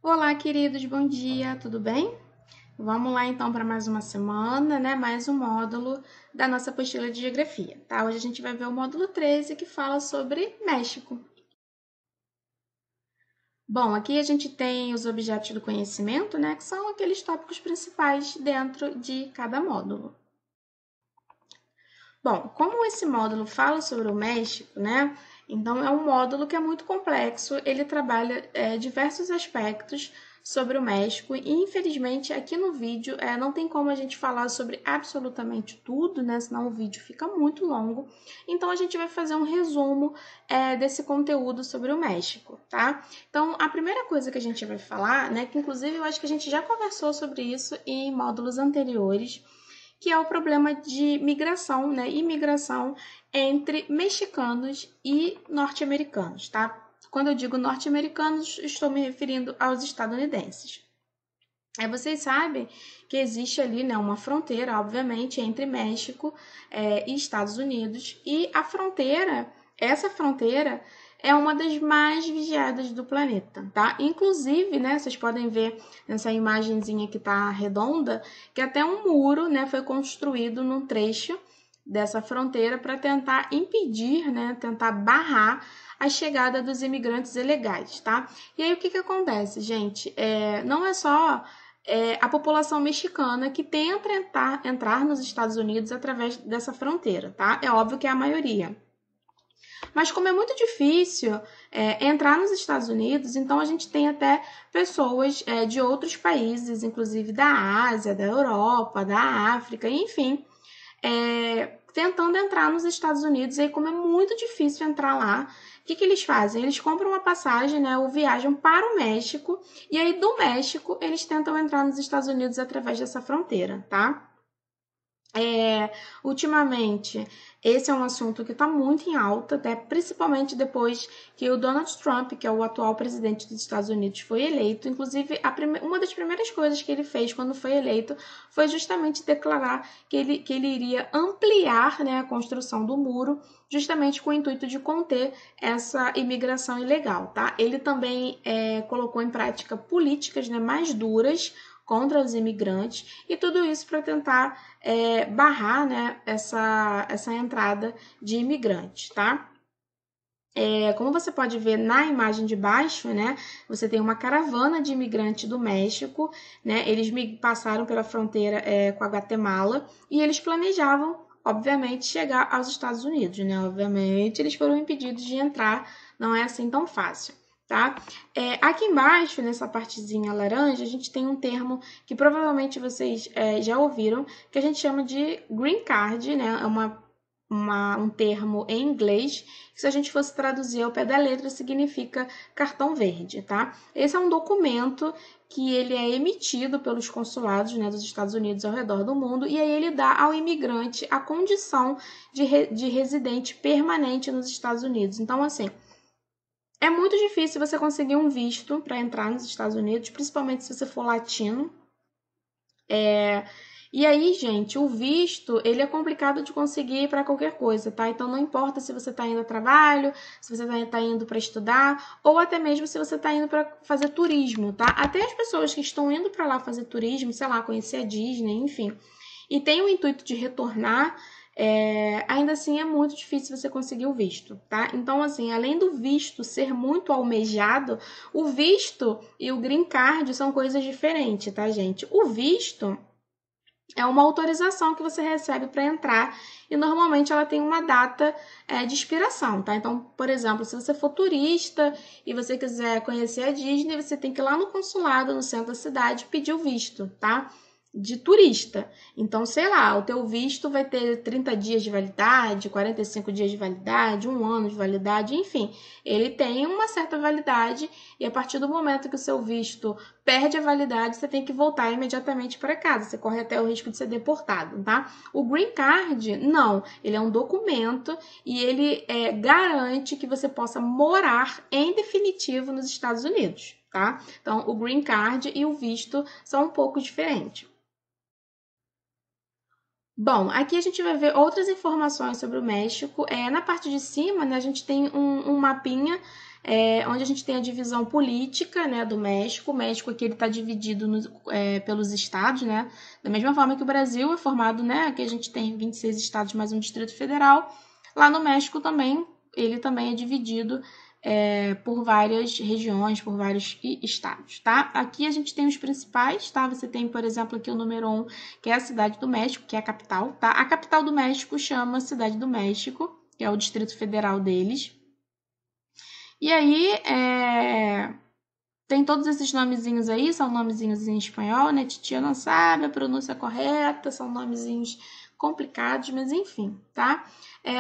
Olá, queridos, bom dia, tudo bem? Vamos lá então para mais uma semana, né? Mais um módulo da nossa apostila de geografia, tá? Hoje a gente vai ver o módulo 13 que fala sobre México. Bom, aqui a gente tem os objetos do conhecimento, né? Que são aqueles tópicos principais dentro de cada módulo. Bom, como esse módulo fala sobre o México, né? Então é um módulo que é muito complexo, ele trabalha diversos aspectos sobre o México e infelizmente aqui no vídeo não tem como a gente falar sobre absolutamente tudo, né? Senão o vídeo fica muito longo. Então a gente vai fazer um resumo desse conteúdo sobre o México, tá? Então a primeira coisa que a gente vai falar, né? Que inclusive eu acho que a gente já conversou sobre isso em módulos anteriores, que é o problema de migração, né? Imigração entre mexicanos e norte-americanos, tá? Quando eu digo norte-americanos, estou me referindo aos estadunidenses. Vocês sabem que existe ali, né, uma fronteira, obviamente, entre México e Estados Unidos, e essa fronteira é uma das mais vigiadas do planeta, tá? Inclusive, né, vocês podem ver nessa imagenzinha que tá redonda, que até um muro, né, foi construído num trecho dessa fronteira para tentar impedir, né, tentar barrar a chegada dos imigrantes ilegais, tá? E aí o que acontece, gente? Não é só a população mexicana que tenta entrar nos Estados Unidos através dessa fronteira, tá? É óbvio que é a maioria. Mas como é muito difícil entrar nos Estados Unidos, então a gente tem até pessoas de outros países, inclusive da Ásia, da Europa, da África, enfim, tentando entrar nos Estados Unidos. E aí, como é muito difícil entrar lá, o que eles fazem? Eles compram uma passagem, né, ou viajam para o México, e aí do México eles tentam entrar nos Estados Unidos através dessa fronteira, tá? Ultimamente, esse é um assunto que está muito em alta, né? Principalmente depois que o Donald Trump, que é o atual presidente dos Estados Unidos, foi eleito. Inclusive, uma das primeiras coisas que ele fez quando foi eleito foi justamente declarar que ele iria ampliar, né, a construção do muro, justamente com o intuito de conter essa imigração ilegal, tá? Ele também colocou em prática políticas, né, mais duras contra os imigrantes, e tudo isso para tentar barrar, né, essa entrada de imigrantes, tá? Como você pode ver na imagem de baixo, né, você tem uma caravana de imigrantes do México, né, eles passaram pela fronteira com a Guatemala e eles planejavam, obviamente, chegar aos Estados Unidos, né, obviamente eles foram impedidos de entrar, não é assim tão fácil. Tá? Aqui embaixo, nessa partezinha laranja, a gente tem um termo que provavelmente vocês já ouviram, que a gente chama de green card, né? É um termo em inglês, que se a gente fosse traduzir ao pé da letra, significa cartão verde, tá? Esse é um documento que ele é emitido pelos consulados, né, dos Estados Unidos ao redor do mundo, e aí ele dá ao imigrante a condição de residente permanente nos Estados Unidos. Então, assim, é muito difícil você conseguir um visto para entrar nos Estados Unidos, principalmente se você for latino. E aí, gente, o visto, ele é complicado de conseguir para qualquer coisa, tá? Então, não importa se você está indo a trabalho, se você está indo para estudar, ou até mesmo se você está indo para fazer turismo, tá? Até as pessoas que estão indo para lá fazer turismo, sei lá, conhecer a Disney, enfim, e tem o intuito de retornar, ainda assim é muito difícil você conseguir o visto, tá? Então, assim, além do visto ser muito almejado, o visto e o green card são coisas diferentes, tá, gente? O visto é uma autorização que você recebe para entrar e normalmente ela tem uma data de expiração, tá? Então, por exemplo, se você for turista e você quiser conhecer a Disney, você tem que ir lá no consulado, no centro da cidade, pedir o visto, tá? De turista. Então, sei lá, o teu visto vai ter 30 dias de validade, 45 dias de validade, um ano de validade, enfim. Ele tem uma certa validade e a partir do momento que o seu visto perde a validade, você tem que voltar imediatamente para casa. Você corre até o risco de ser deportado, tá? O Green Card, não. Ele é um documento e ele garante que você possa morar em definitivo nos Estados Unidos, tá? Então, o Green Card e o visto são um pouco diferentes. Bom, aqui a gente vai ver outras informações sobre o México. Na parte de cima, né, a gente tem um mapinha onde a gente tem a divisão política, né, do México. O México aqui está dividido pelos estados, né, da mesma forma que o Brasil é formado, né, aqui a gente tem 26 estados mais um Distrito Federal. Lá no México também, ele também é dividido por várias regiões, por vários estados, tá? Aqui a gente tem os principais, tá? Você tem, por exemplo, aqui o número 1, que é a Cidade do México, que é a capital, tá? A capital do México chama Cidade do México, que é o Distrito Federal deles. E aí, tem todos esses nomezinhos aí, são nomezinhos em espanhol, né? Titia não sabe a pronúncia correta, são nomezinhos complicados, mas enfim, tá?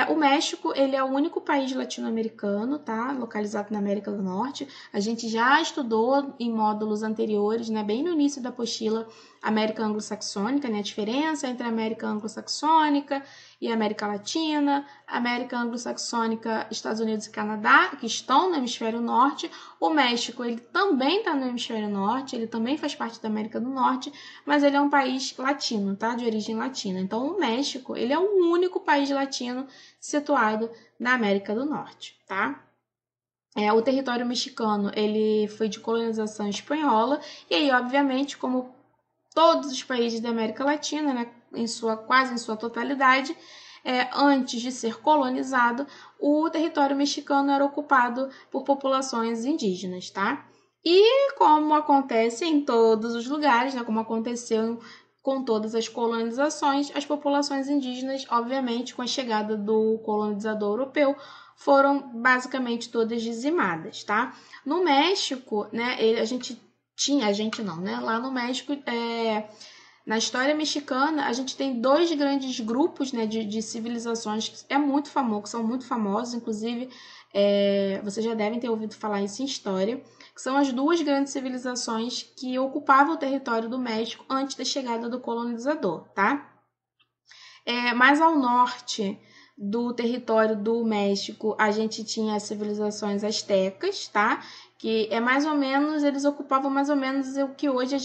O México, ele é o único país latino-americano, tá? Localizado na América do Norte. A gente já estudou em módulos anteriores, né? Bem no início da apostila, América Anglo-Saxônica, né? A diferença entre a América Anglo-Saxônica e a América Latina, América Anglo-Saxônica, Estados Unidos e Canadá, que estão no hemisfério norte. O México, ele também está no hemisfério norte, ele também faz parte da América do Norte, mas ele é um país latino, tá? De origem latina. Então, o México, ele é o único país latino situado na América do Norte, tá? O território mexicano, ele foi de colonização espanhola, e aí, obviamente, como todos os países da América Latina, né, quase em sua totalidade, antes de ser colonizado, o território mexicano era ocupado por populações indígenas, tá? E como acontece em todos os lugares, né, como aconteceu com todas as colonizações, as populações indígenas, obviamente, com a chegada do colonizador europeu, foram basicamente todas dizimadas, tá? No México, né, lá no México, na história mexicana, a gente tem dois grandes grupos, né, de civilizações que são muito famosos, inclusive vocês já devem ter ouvido falar isso em história, que são as duas grandes civilizações que ocupavam o território do México antes da chegada do colonizador, tá? Mais ao norte do território do México, a gente tinha as civilizações astecas, tá? Que mais ou menos, eles ocupavam mais ou menos o que hoje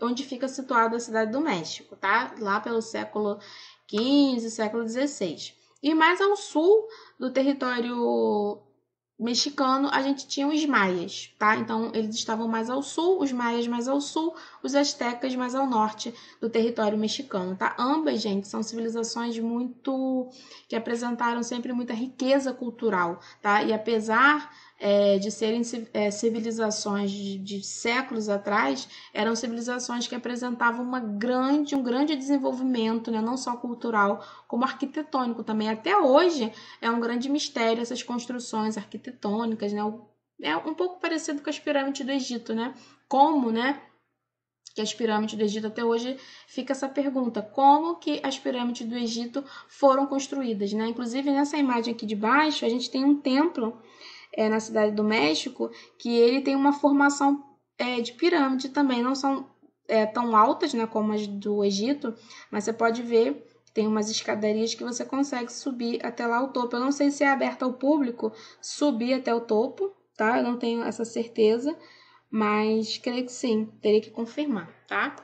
onde fica situada a cidade do México, tá? Lá pelo século XV, século XVI. E mais ao sul do território mexicano, a gente tinha os maias, tá? Então, eles estavam mais ao sul, os maias mais ao sul, os astecas mais ao norte do território mexicano, tá? Ambas, gente, são civilizações que apresentaram sempre muita riqueza cultural, tá? E apesar de serem civilizações de séculos atrás, eram civilizações que apresentavam um grande desenvolvimento, né? Não só cultural, como arquitetônico também. Até hoje é um grande mistério essas construções arquitetônicas, né? É um pouco parecido com as pirâmides do Egito, né? Como, né? Que as pirâmides do Egito até hoje fica essa pergunta: como que as pirâmides do Egito foram construídas, né? Inclusive nessa imagem aqui de baixo a gente tem um templo na cidade do México que ele tem uma formação de pirâmide também, não são tão altas, né, como as do Egito, mas você pode ver que tem umas escadarias que você consegue subir até lá o topo. Eu não sei se é aberto ao público subir até o topo, tá? Eu não tenho essa certeza, mas creio que sim, teria que confirmar, tá?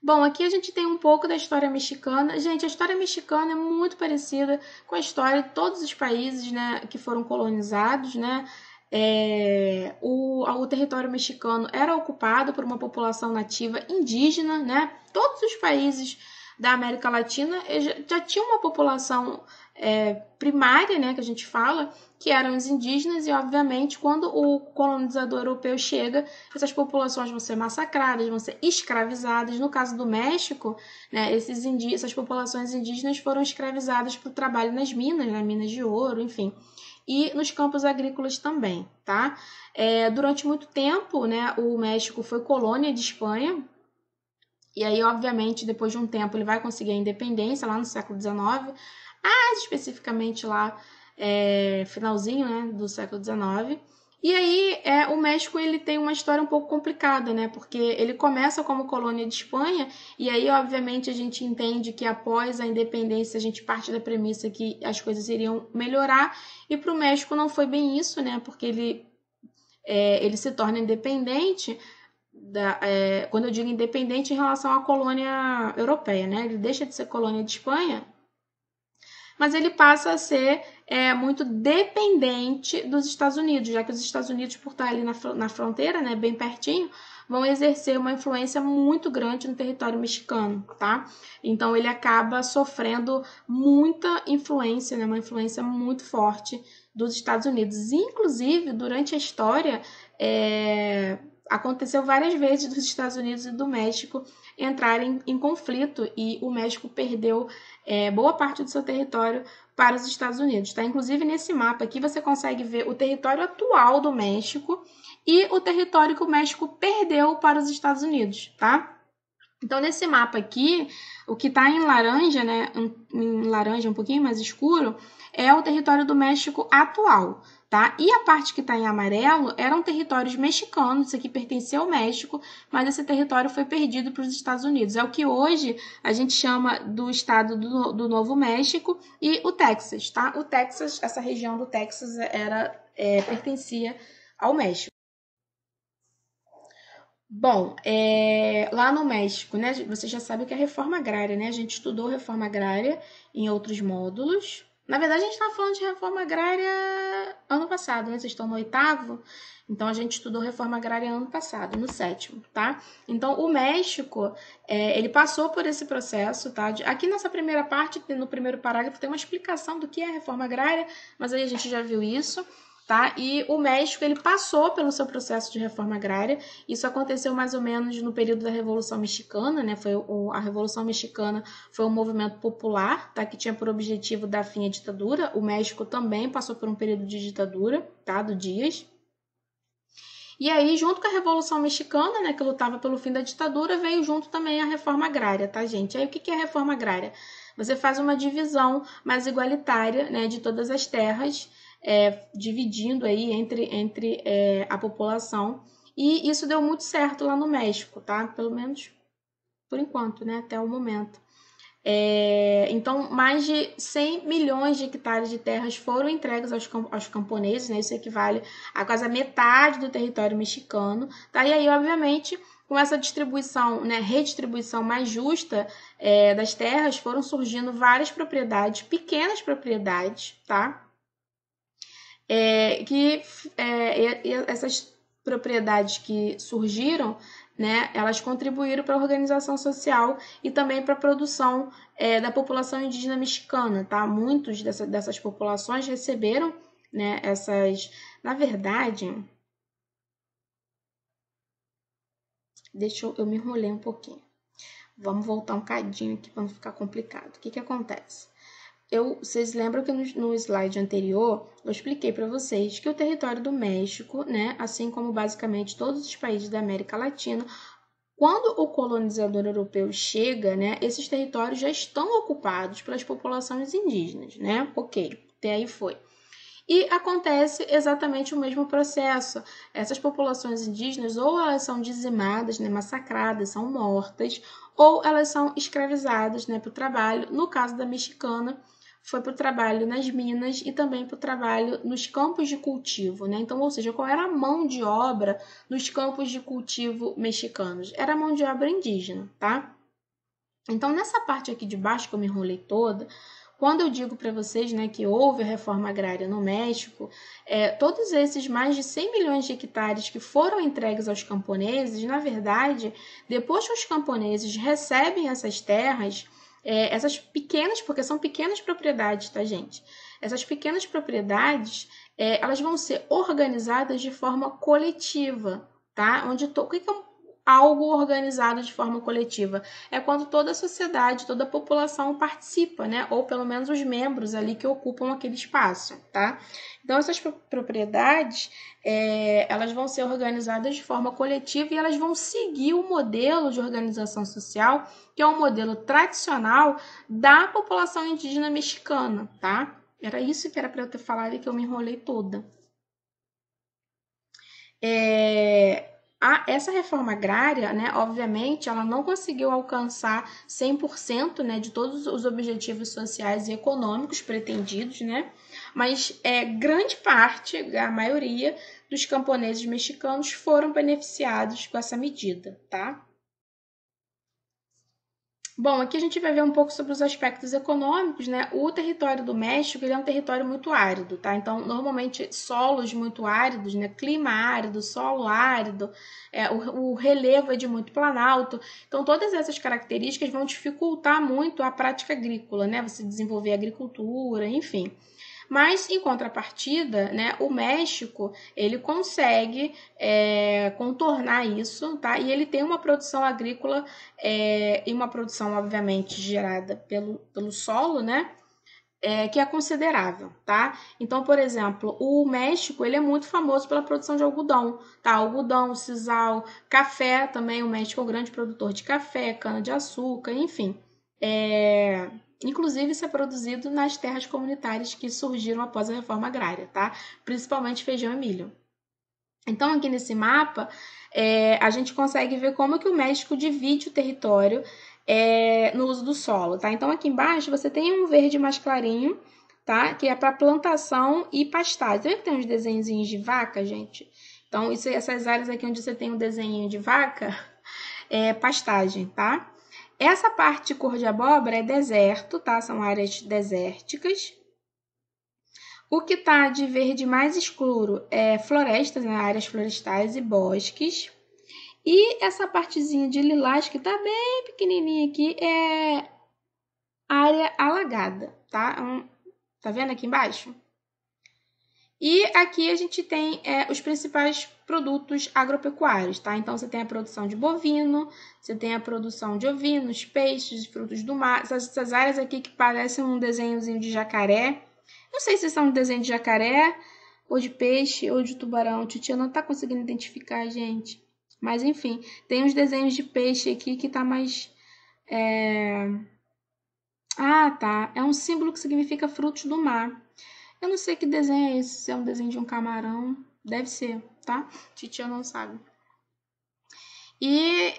Bom, aqui a gente tem um pouco da história mexicana. Gente, a história mexicana é muito parecida com a história de todos os países, né, que foram colonizados, né? O território mexicano era ocupado por uma população nativa indígena, né? Todos os países da América Latina já tinham uma população primária, né, que a gente fala, que eram os indígenas, e obviamente quando o colonizador europeu chega, essas populações vão ser massacradas, vão ser escravizadas. No caso do México, né, essas populações indígenas foram escravizadas para o trabalho nas minas, né, minas de ouro, enfim, e nos campos agrícolas também, tá? Durante muito tempo, né, o México foi colônia de Espanha, e aí, obviamente, depois de um tempo, ele vai conseguir a independência lá no século XIX, mais especificamente lá, finalzinho, né, do século XIX. E aí, o México ele tem uma história um pouco complicada, né, porque ele começa como colônia de Espanha, e aí, obviamente, a gente entende que após a independência, a gente parte da premissa que as coisas iriam melhorar, e para o México não foi bem isso, né, porque ele se torna independente, quando eu digo independente em relação à colônia europeia, né? Ele deixa de ser colônia de Espanha mas ele passa a ser muito dependente dos Estados Unidos, já que os Estados Unidos, por estar ali na fronteira, né, bem pertinho, vão exercer uma influência muito grande no território mexicano, tá? Então ele acaba sofrendo muita influência, né, uma influência muito forte dos Estados Unidos. Inclusive, durante a história, aconteceu várias vezes dos Estados Unidos e do México entrarem em conflito e o México perdeu boa parte do seu território para os Estados Unidos, tá? Inclusive, nesse mapa aqui, você consegue ver o território atual do México e o território que o México perdeu para os Estados Unidos, tá? Então, nesse mapa aqui, o que está em laranja, né, em laranja um pouquinho mais escuro, é o território do México atual, tá? E a parte que está em amarelo eram territórios mexicanos, isso aqui pertencia ao México, mas esse território foi perdido para os Estados Unidos. É o que hoje a gente chama do estado do Novo México e o Texas, tá? O Texas, essa região do Texas pertencia ao México. Bom, lá no México, né, você já sabe o que é reforma agrária, né? A gente estudou reforma agrária em outros módulos. Na verdade, a gente estava falando de reforma agrária ano passado, né? Vocês estão no 8º, então a gente estudou reforma agrária ano passado, no 7º, tá? Então, o México, ele passou por esse processo, tá? Aqui nessa primeira parte, no primeiro parágrafo, tem uma explicação do que é reforma agrária, mas aí a gente já viu isso. Tá? E o México ele passou pelo seu processo de reforma agrária. Isso aconteceu mais ou menos no período da Revolução Mexicana, né? A Revolução Mexicana foi um movimento popular, tá? Que tinha por objetivo dar fim à ditadura. O México também passou por um período de ditadura, tá? Do Díaz. E aí, junto com a Revolução Mexicana, né, que lutava pelo fim da ditadura, veio junto também a reforma agrária, tá, gente? Aí, o que é a reforma agrária? Você faz uma divisão mais igualitária, né, de todas as terras, dividindo aí entre a população. E isso deu muito certo lá no México, tá? Pelo menos por enquanto, né? Até o momento. Então, mais de 100 milhões de hectares de terras foram entregues aos camponeses, né? Isso equivale a quase a metade do território mexicano, tá? E aí, obviamente, com essa distribuição, né, redistribuição mais justa das terras, foram surgindo várias propriedades, pequenas propriedades, tá? Essas propriedades que surgiram, né, elas contribuíram para a organização social e também para a produção da população indígena mexicana, tá? Muitos dessas populações receberam, né, na verdade, eu me enrolei um pouquinho. Vamos voltar um cadinho aqui para não ficar complicado. O que acontece? Vocês lembram que no slide anterior eu expliquei para vocês que o território do México, né, assim como basicamente todos os países da América Latina, quando o colonizador europeu chega, né, esses territórios já estão ocupados pelas populações indígenas, né? Ok, até aí foi. E acontece exatamente o mesmo processo. Essas populações indígenas ou elas são dizimadas, né, massacradas, são mortas, ou elas são escravizadas, né, para o trabalho. No caso da mexicana, foi para o trabalho nas minas e também para o trabalho nos campos de cultivo, né? Então, ou seja, qual era a mão de obra nos campos de cultivo mexicanos? Era a mão de obra indígena, tá? Então, nessa parte aqui de baixo, que eu me enrolei toda, quando eu digo para vocês, né, que houve a reforma agrária no México, todos esses mais de 100 milhões de hectares que foram entregues aos camponeses, na verdade, depois que os camponeses recebem essas terras, essas pequenas, porque são pequenas propriedades, tá, gente? Essas pequenas propriedades, elas vão ser organizadas de forma coletiva, tá? O que é algo organizado de forma coletiva? É quando toda a sociedade, toda a população participa, né? Ou pelo menos os membros ali que ocupam aquele espaço, tá? Então, essas propriedades, elas vão ser organizadas de forma coletiva e elas vão seguir o modelo de organização social, que é um modelo tradicional da população indígena mexicana, tá? Era isso que era para eu ter falado e que eu me enrolei toda. Essa reforma agrária, né, obviamente, ela não conseguiu alcançar 100%, né, de todos os objetivos sociais e econômicos pretendidos, né, mas grande parte, a maioria dos camponeses mexicanos foram beneficiados com essa medida, tá? Bom, aqui a gente vai ver um pouco sobre os aspectos econômicos, né? O território do México, ele é um território muito árido, tá? Então, normalmente, solos muito áridos, né? Clima árido, solo árido, o relevo é de muito planalto. Então, todas essas características vão dificultar muito a prática agrícola, né? Você desenvolver agricultura, enfim. Mas, em contrapartida, né, o México, ele consegue contornar isso, tá? E ele tem uma produção agrícola e uma produção, obviamente, gerada pelo solo, né? Que é considerável, tá? Então, por exemplo, o México, ele é muito famoso pela produção de algodão, tá? Algodão, sisal, café também, o México é um grande produtor de café, cana-de-açúcar, enfim. Inclusive, isso é produzido nas terras comunitárias que surgiram após a reforma agrária, tá? Principalmente feijão e milho. Então, aqui nesse mapa, a gente consegue ver como que o México divide o território no uso do solo, tá? Então, aqui embaixo você tem um verde mais clarinho, tá? Que é para plantação e pastagem. Você vê que tem uns desenhos de vaca, gente? Então, essas áreas aqui onde você tem um desenho de vaca, é pastagem, tá? Essa parte cor de abóbora é deserto, tá? São áreas desérticas. O que tá de verde mais escuro é florestas, né? Áreas florestais e bosques. E essa partezinha de lilás que tá bem pequenininha aqui é área alagada, tá? Tá vendo aqui embaixo? E aqui a gente tem os principais produtos agropecuários, tá? Então, você tem a produção de bovino, você tem a produção de ovinos, peixes, frutos do mar. Essas áreas aqui que parecem um desenhozinho de jacaré. Não sei se são um desenho de jacaré, ou de peixe, ou de tubarão. Titia não tá conseguindo identificar, gente. Mas, enfim, tem uns desenhos de peixe aqui que tá mais... Ah, tá. É um símbolo que significa frutos do mar. Eu não sei que desenho é esse, se é um desenho de um camarão. Deve ser, tá? Titia não sabe. E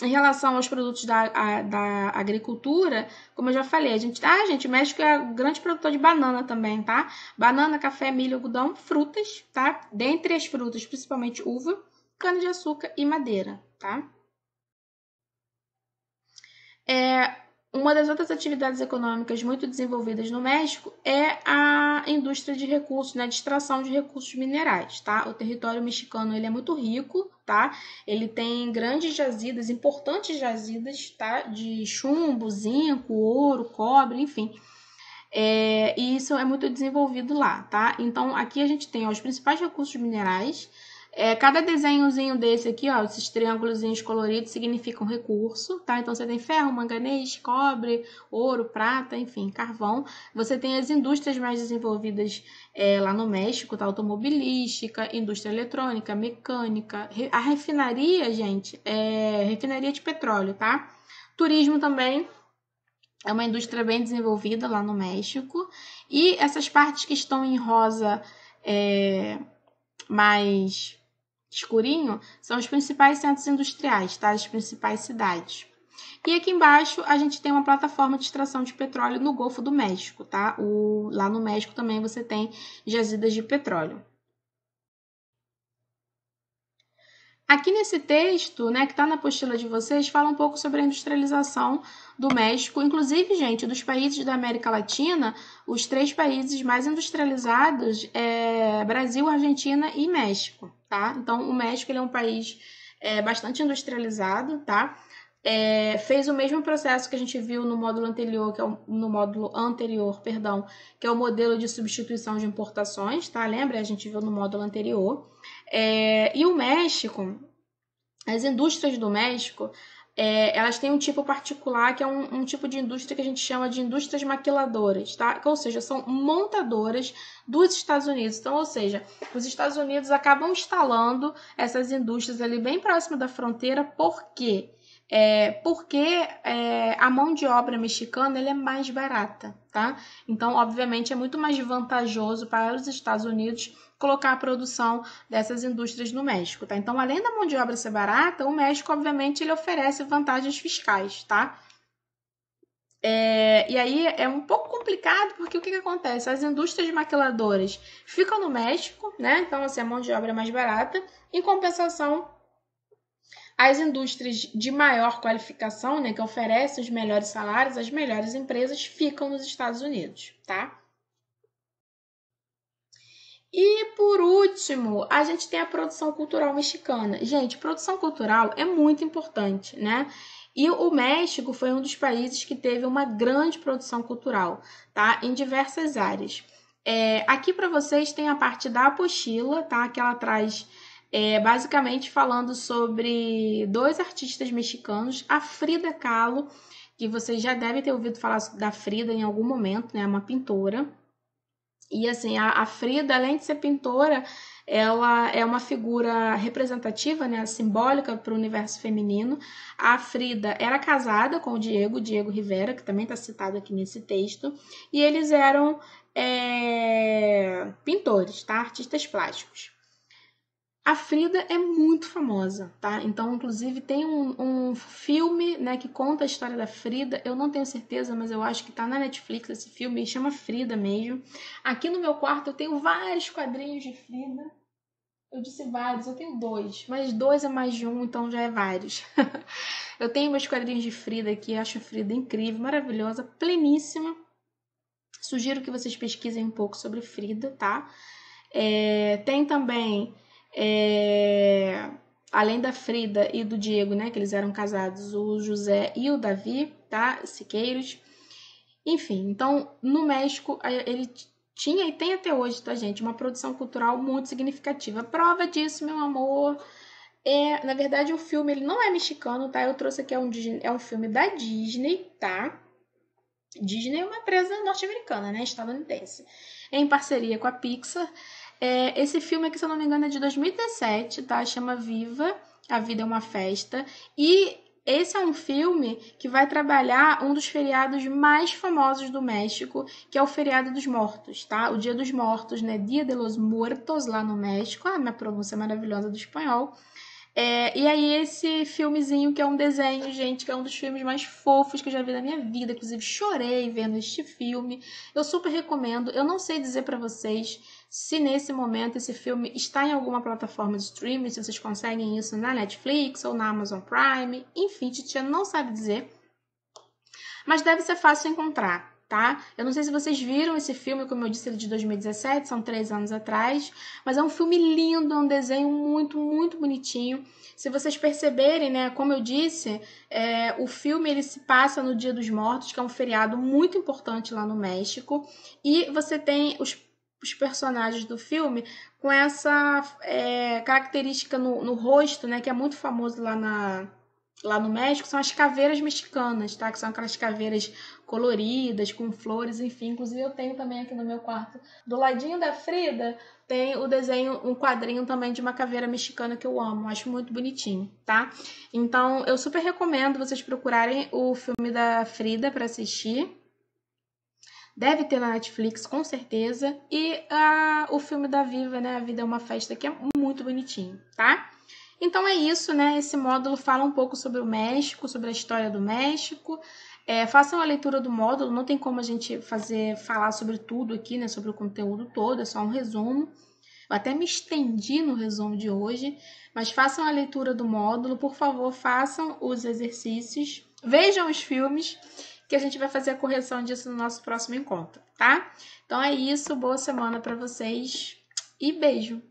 em relação aos produtos da agricultura, como eu já falei, gente, o México é um grande produtor de banana também, tá? Banana, café, milho, algodão, frutas, tá? Dentre as frutas, principalmente uva, cana-de-açúcar e madeira, tá? Uma das outras atividades econômicas muito desenvolvidas no México é a indústria de recursos, né, de extração de recursos minerais, tá? O território mexicano ele é muito rico, tá? Ele tem grandes jazidas, importantes jazidas, tá? De chumbo, zinco, ouro, cobre, enfim. E isso é muito desenvolvido lá, tá? Então, aqui a gente tem os principais recursos minerais. Cada desenhozinho desse aqui, ó, esses triângulozinhos coloridos significam recurso, tá? Então, você tem ferro, manganês, cobre, ouro, prata, enfim, carvão. Você tem as indústrias mais desenvolvidas lá no México, tá? Automobilística, indústria eletrônica, mecânica. A refinaria, gente, é refinaria de petróleo, tá? Turismo também. É uma indústria bem desenvolvida lá no México. E essas partes que estão em rosa mais escurinho são os principais centros industriais, tá? As principais cidades. E aqui embaixo a gente tem uma plataforma de extração de petróleo no Golfo do México, tá? Lá no México também você tem jazidas de petróleo. Aqui nesse texto, né, que está na apostila de vocês, fala um pouco sobre a industrialização do México. Inclusive, gente, dos países da América Latina, os 3 países mais industrializados é Brasil, Argentina e México, tá? Então, o México ele é um país bastante industrializado, tá? Fez o mesmo processo que a gente viu no módulo anterior, que é o modelo de substituição de importações, tá? Lembra? A gente viu no módulo anterior. E o México, as indústrias do México, elas têm um tipo particular, que é um tipo de indústria que a gente chama de indústrias maquiladoras, tá? Ou seja, são montadoras dos Estados Unidos. Então, ou seja, os Estados Unidos acabam instalando essas indústrias ali bem próximo da fronteira, por quê? Porque a mão de obra mexicana ela é mais barata, tá? Então, obviamente, é muito mais vantajoso para os Estados Unidos colocar a produção dessas indústrias no México, tá? Então, além da mão de obra ser barata, o México, obviamente, ele oferece vantagens fiscais, tá? E aí é um pouco complicado, porque o que acontece? As indústrias maquiladoras ficam no México, né? Então, assim, a mão de obra é mais barata. Em compensação, as indústrias de maior qualificação, né, que oferecem os melhores salários, as melhores empresas ficam nos Estados Unidos, tá? E por último, a gente tem a produção cultural mexicana. Gente, produção cultural é muito importante, né? E o México foi um dos países que teve uma grande produção cultural, tá? Em diversas áreas. Aqui para vocês tem a parte da apostila, tá? Que ela traz basicamente falando sobre dois artistas mexicanos, a Frida Kahlo, que vocês já devem ter ouvido falar da Frida em algum momento, né? Uma pintora. E assim, a Frida, além de ser pintora, ela é uma figura representativa, né, simbólica para o universo feminino. A Frida era casada com o Diego Rivera, que também está citado aqui nesse texto, e eles eram pintores, tá? Artistas plásticos. A Frida é muito famosa, tá? Então, inclusive, tem um filme, né, que conta a história da Frida. Eu não tenho certeza, mas eu acho que tá na Netflix esse filme, chama Frida mesmo. Aqui no meu quarto eu tenho vários quadrinhos de Frida. Eu disse vários, eu tenho dois, mas dois é mais de um, então já é vários. Eu tenho meus quadrinhos de Frida aqui, acho a Frida incrível, maravilhosa, pleníssima. Sugiro que vocês pesquisem um pouco sobre Frida, tá? Tem também, além da Frida e do Diego, né, que eles eram casados, o José e o Davi, tá? Siqueiros. Enfim, então, no México, ele tinha e tem até hoje, tá, gente? Uma produção cultural muito significativa. Prova disso, meu amor, na verdade, o filme ele não é mexicano, tá? Eu trouxe aqui um filme da Disney, tá? Disney é uma empresa norte-americana, né? Estadunidense. Em parceria com a Pixar. Esse filme aqui, se eu não me engano, é de 2017, tá? Chama Viva, A Vida é uma Festa. E esse é um filme que vai trabalhar um dos feriados mais famosos do México, que é o feriado dos mortos, tá? O Dia dos Mortos, né? Dia de los Muertos, lá no México. Ah, minha pronúncia maravilhosa do espanhol. E aí esse filmezinho que é um desenho, gente, que é um dos filmes mais fofos que eu já vi na minha vida. Inclusive chorei vendo este filme. Eu super recomendo. Eu não sei dizer pra vocês se nesse momento esse filme está em alguma plataforma de streaming, se vocês conseguem isso na Netflix ou na Amazon Prime. Enfim, Titia não sabe dizer. Mas deve ser fácil encontrar, tá? Eu não sei se vocês viram esse filme, como eu disse, ele é de 2017, são 3 anos atrás, mas é um filme lindo, é um desenho muito, muito bonitinho. Se vocês perceberem, né, como eu disse, o filme ele se passa no Dia dos Mortos, que é um feriado muito importante lá no México, e você tem os personagens do filme com essa característica no rosto, né, que é muito famoso lá no México, são as caveiras mexicanas, tá? Que são aquelas caveiras coloridas, com flores, enfim. Inclusive eu tenho também aqui no meu quarto, do ladinho da Frida, tem o desenho, um quadrinho também de uma caveira mexicana que eu amo, acho muito bonitinho, tá? Então eu super recomendo vocês procurarem o filme da Frida para assistir. Deve ter na Netflix, com certeza. E o filme da Viva, né? A Vida é uma Festa, que é muito bonitinho, tá? Então é isso, né? Esse módulo fala um pouco sobre o México, sobre a história do México. Façam a leitura do módulo, não tem como a gente falar sobre tudo aqui, né? Sobre o conteúdo todo, é só um resumo. Eu até me estendi no resumo de hoje, mas façam a leitura do módulo, por favor, façam os exercícios, vejam os filmes, que a gente vai fazer a correção disso no nosso próximo encontro, tá? Então é isso, boa semana para vocês e beijo!